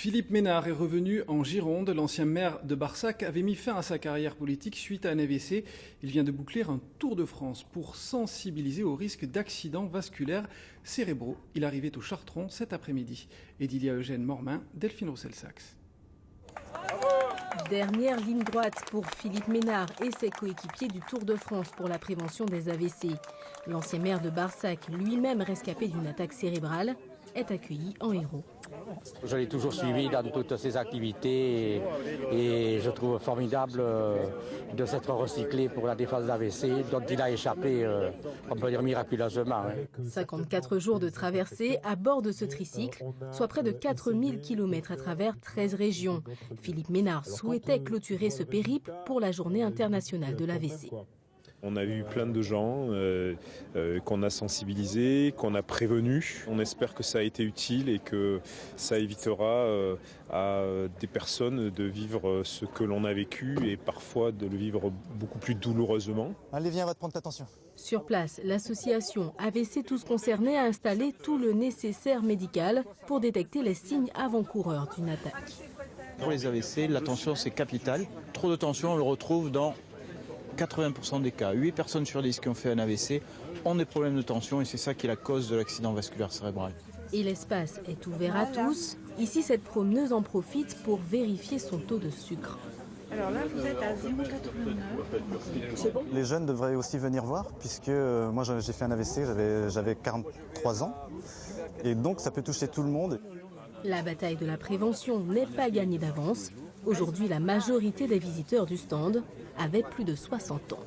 Philippe Ménard est revenu en Gironde. L'ancien maire de Barsac avait mis fin à sa carrière politique suite à un AVC. Il vient de boucler un tour de France pour sensibiliser au risque d'accidents vasculaires cérébraux. Il arrivait au Chartron cet après-midi. Edilia Eugène Mormain, Delphine Roussel-Saxe. Dernière ligne droite pour Philippe Ménard et ses coéquipiers du Tour de France pour la prévention des AVC. L'ancien maire de Barsac, lui-même rescapé d'une attaque cérébrale, est accueilli en héros. Je l'ai toujours suivi dans toutes ses activités et je trouve formidable de s'être recyclé pour la défense d'AVC, dont il a échappé, on peut dire miraculeusement. 54 jours de traversée à bord de ce tricycle, soit près de 4000 km à travers 13 régions. Philippe Ménard souhaitait clôturer ce périple pour la journée internationale de l'AVC. On a eu plein de gens qu'on a sensibilisés, qu'on a prévenus. On espère que ça a été utile et que ça évitera à des personnes de vivre ce que l'on a vécu et parfois de le vivre beaucoup plus douloureusement. Allez, viens, on va te prendre ta tension. Sur place, l'association AVC Tous Concernés a installé tout le nécessaire médical pour détecter les signes avant-coureurs d'une attaque. Pour les AVC, la tension c'est capital. Trop de tension, on le retrouve dans 80% des cas. 8 personnes sur 10 qui ont fait un AVC ont des problèmes de tension et c'est ça qui est la cause de l'accident vasculaire cérébral. Et l'espace est ouvert à tous. Ici, cette promeneuse en profite pour vérifier son taux de sucre. Alors là, vous êtes à 0,89. C'est bon ? Les jeunes devraient aussi venir voir puisque moi j'ai fait un AVC, j'avais 43 ans et donc ça peut toucher tout le monde. La bataille de la prévention n'est pas gagnée d'avance. Aujourd'hui, la majorité des visiteurs du stand avaient plus de 60 ans.